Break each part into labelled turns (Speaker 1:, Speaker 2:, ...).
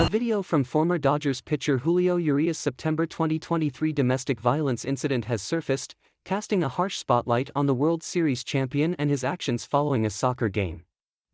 Speaker 1: video from former Dodgers pitcher Julio Urias' September 2023 domestic violence incident has surfaced, casting a harsh spotlight on the World Series champion and his actions following a soccer game.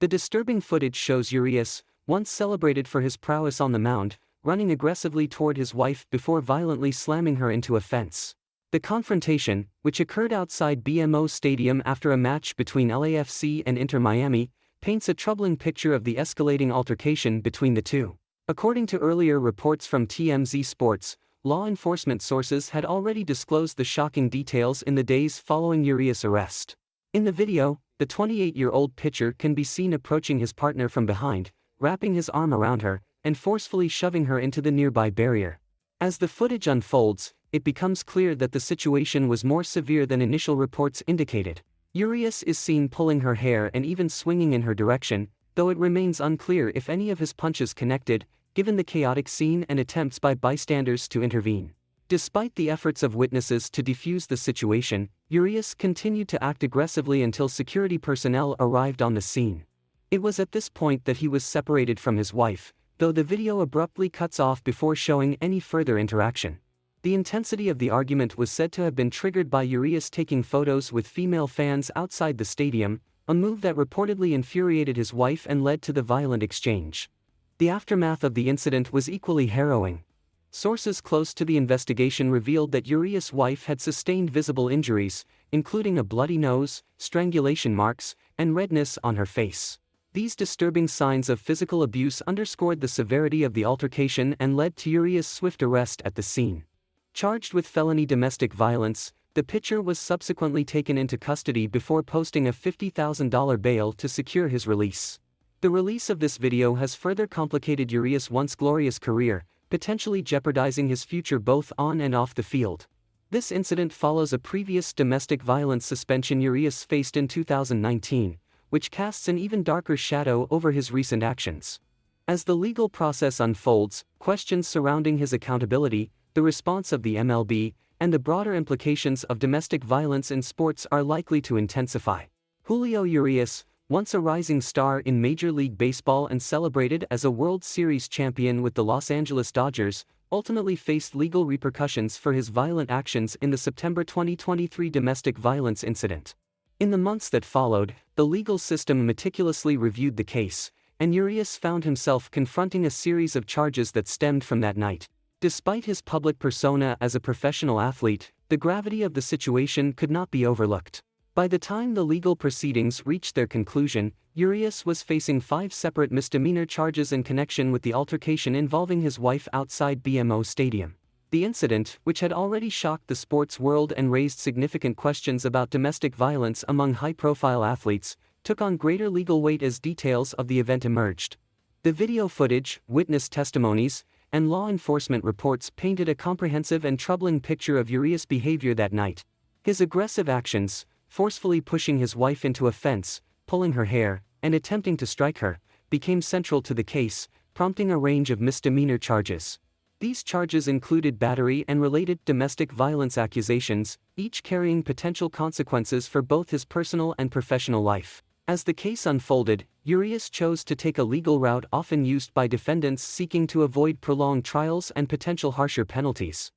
Speaker 1: The disturbing footage shows Urias, once celebrated for his prowess on the mound, running aggressively toward his wife before violently slamming her into a fence. The confrontation, which occurred outside BMO Stadium after a match between LAFC and Inter Miami, paints a troubling picture of the escalating altercation between the two. According to earlier reports from TMZ Sports, law enforcement sources had already disclosed the shocking details in the days following Urias' arrest. In the video, the 28-year-old pitcher can be seen approaching his partner from behind, wrapping his arm around her, and forcefully shoving her into the nearby barrier. As the footage unfolds, it becomes clear that the situation was more severe than initial reports indicated. Urias is seen pulling her hair and even swinging in her direction, though it remains unclear if any of his punches connected, given the chaotic scene and attempts by bystanders to intervene. Despite the efforts of witnesses to defuse the situation, Urias continued to act aggressively until security personnel arrived on the scene. It was at this point that he was separated from his wife, though the video abruptly cuts off before showing any further interaction. The intensity of the argument was said to have been triggered by Urias taking photos with female fans outside the stadium, a move that reportedly infuriated his wife and led to the violent exchange. The aftermath of the incident was equally harrowing. Sources close to the investigation revealed that Urias' wife had sustained visible injuries, including a bloody nose, strangulation marks, and redness on her face. These disturbing signs of physical abuse underscored the severity of the altercation and led to Urias' swift arrest at the scene. Charged with felony domestic violence, the pitcher was subsequently taken into custody before posting a $50,000 bail to secure his release. The release of this video has further complicated Urias' once glorious career, potentially jeopardizing his future both on and off the field. This incident follows a previous domestic violence suspension Urias faced in 2019, which casts an even darker shadow over his recent actions. As the legal process unfolds, questions surrounding his accountability, the response of the MLB, and the broader implications of domestic violence in sports are likely to intensify. Julio Urias, once a rising star in Major League Baseball and celebrated as a World Series champion with the Los Angeles Dodgers, ultimately faced legal repercussions for his violent actions in the September 2023 domestic violence incident. In the months that followed, the legal system meticulously reviewed the case, and Urias found himself confronting a series of charges that stemmed from that night. Despite his public persona as a professional athlete, the gravity of the situation could not be overlooked. By the time the legal proceedings reached their conclusion, Urias was facing 5 separate misdemeanor charges in connection with the altercation involving his wife outside BMO Stadium. The incident, which had already shocked the sports world and raised significant questions about domestic violence among high-profile athletes, took on greater legal weight as details of the event emerged. The video footage, witness testimonies, and law enforcement reports painted a comprehensive and troubling picture of Urias' behavior that night. His aggressive actions, forcefully pushing his wife into a fence, pulling her hair, and attempting to strike her, became central to the case, prompting a range of misdemeanor charges. These charges included battery and related domestic violence accusations, each carrying potential consequences for both his personal and professional life. As the case unfolded, Urias chose to take a legal route often used by defendants seeking to avoid prolonged trials and potential harsher penalties.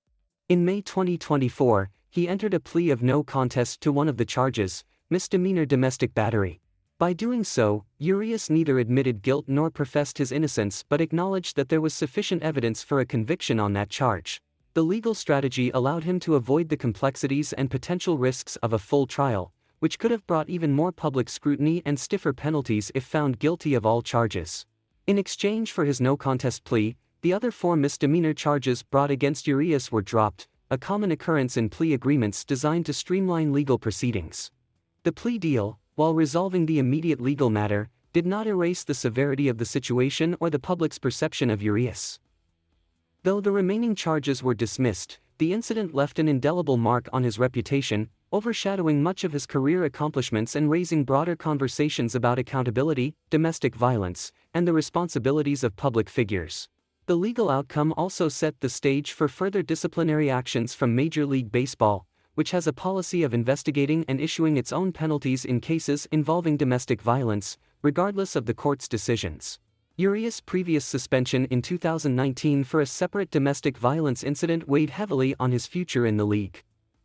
Speaker 1: In May 2024, he entered a plea of no contest to one of the charges, misdemeanor domestic battery. By doing so, Urias neither admitted guilt nor professed his innocence but acknowledged that there was sufficient evidence for a conviction on that charge. The legal strategy allowed him to avoid the complexities and potential risks of a full trial, which could have brought even more public scrutiny and stiffer penalties if found guilty of all charges. In exchange for his no-contest plea, the other 4 misdemeanor charges brought against Urias were dropped, a common occurrence in plea agreements designed to streamline legal proceedings. The plea deal, while resolving the immediate legal matter, did not erase the severity of the situation or the public's perception of Urias. Though the remaining charges were dismissed, the incident left an indelible mark on his reputation, overshadowing much of his career accomplishments and raising broader conversations about accountability, domestic violence, and the responsibilities of public figures. The legal outcome also set the stage for further disciplinary actions from Major League Baseball, which has a policy of investigating and issuing its own penalties in cases involving domestic violence, regardless of the court's decisions. Urias' previous suspension in 2019 for a separate domestic violence incident weighed heavily on his future in the league.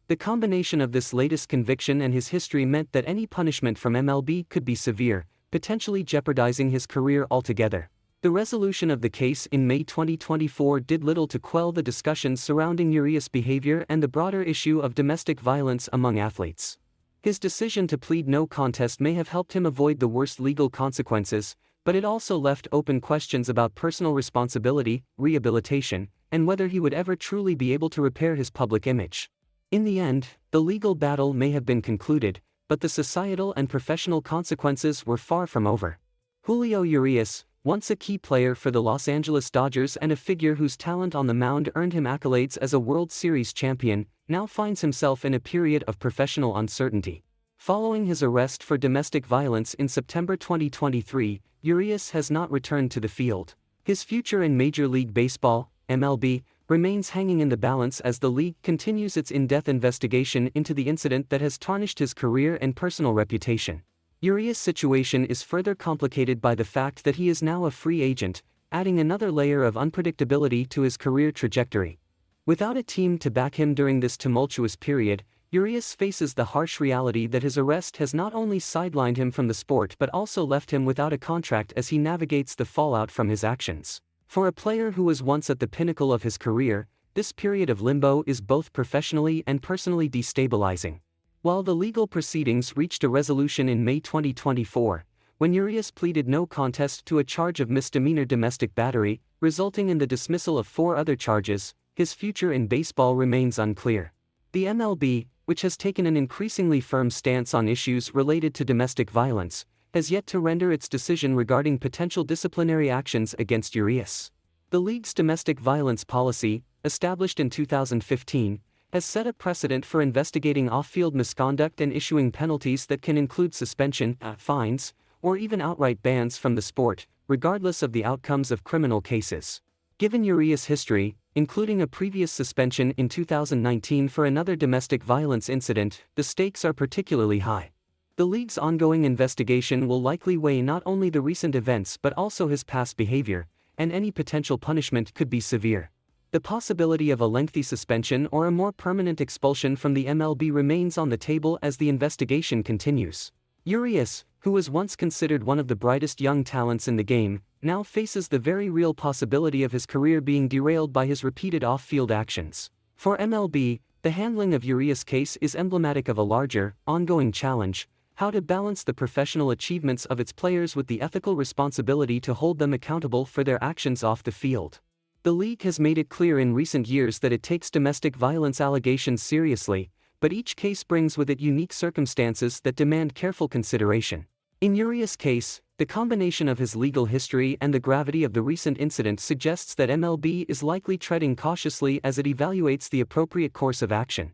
Speaker 1: The combination of this latest conviction and his history meant that any punishment from MLB could be severe, potentially jeopardizing his career altogether. The resolution of the case in May 2024 did little to quell the discussions surrounding Urias' behavior and the broader issue of domestic violence among athletes. His decision to plead no contest may have helped him avoid the worst legal consequences, but it also left open questions about personal responsibility, rehabilitation, and whether he would ever truly be able to repair his public image. In the end, the legal battle may have been concluded, but the societal and professional consequences were far from over. Julio Urias, once a key player for the Los Angeles Dodgers and a figure whose talent on the mound earned him accolades as a World Series champion, now finds himself in a period of professional uncertainty. Following his arrest for domestic violence in September 2023, Urias has not returned to the field. His future in Major League Baseball, MLB, remains hanging in the balance as the league continues its in-depth investigation into the incident that has tarnished his career and personal reputation. Urias' situation is further complicated by the fact that he is now a free agent, adding another layer of unpredictability to his career trajectory. Without a team to back him during this tumultuous period, Urias faces the harsh reality that his arrest has not only sidelined him from the sport but also left him without a contract as he navigates the fallout from his actions. For a player who was once at the pinnacle of his career, this period of limbo is both professionally and personally destabilizing. While the legal proceedings reached a resolution in May 2024, when Urias pleaded no contest to a charge of misdemeanor domestic battery, resulting in the dismissal of 4 other charges, his future in baseball remains unclear. The MLB, which has taken an increasingly firm stance on issues related to domestic violence, has yet to render its decision regarding potential disciplinary actions against Urias. The league's domestic violence policy, established in 2015, has set a precedent for investigating off-field misconduct and issuing penalties that can include suspension, fines, or even outright bans from the sport, regardless of the outcomes of criminal cases. Given Urias' history, including a previous suspension in 2019 for another domestic violence incident, the stakes are particularly high. The league's ongoing investigation will likely weigh not only the recent events but also his past behavior, and any potential punishment could be severe. The possibility of a lengthy suspension or a more permanent expulsion from the MLB remains on the table as the investigation continues. Urias, who was once considered one of the brightest young talents in the game, now faces the very real possibility of his career being derailed by his repeated off-field actions. For MLB, the handling of Urias' case is emblematic of a larger, ongoing challenge: how to balance the professional achievements of its players with the ethical responsibility to hold them accountable for their actions off the field. The league has made it clear in recent years that it takes domestic violence allegations seriously, but each case brings with it unique circumstances that demand careful consideration. In Urias' case, the combination of his legal history and the gravity of the recent incident suggests that MLB is likely treading cautiously as it evaluates the appropriate course of action.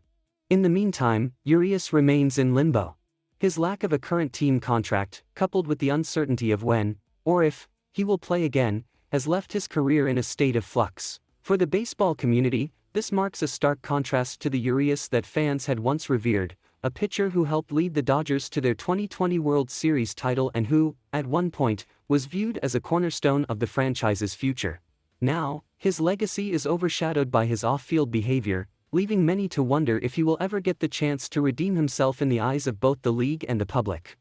Speaker 1: In the meantime, Urias remains in limbo. His lack of a current team contract, coupled with the uncertainty of when, or if, he will play again, has left his career in a state of flux. For the baseball community, this marks a stark contrast to the Urias that fans had once revered, a pitcher who helped lead the Dodgers to their 2020 World Series title and who, at one point, was viewed as a cornerstone of the franchise's future. Now, his legacy is overshadowed by his off-field behavior, leaving many to wonder if he will ever get the chance to redeem himself in the eyes of both the league and the public.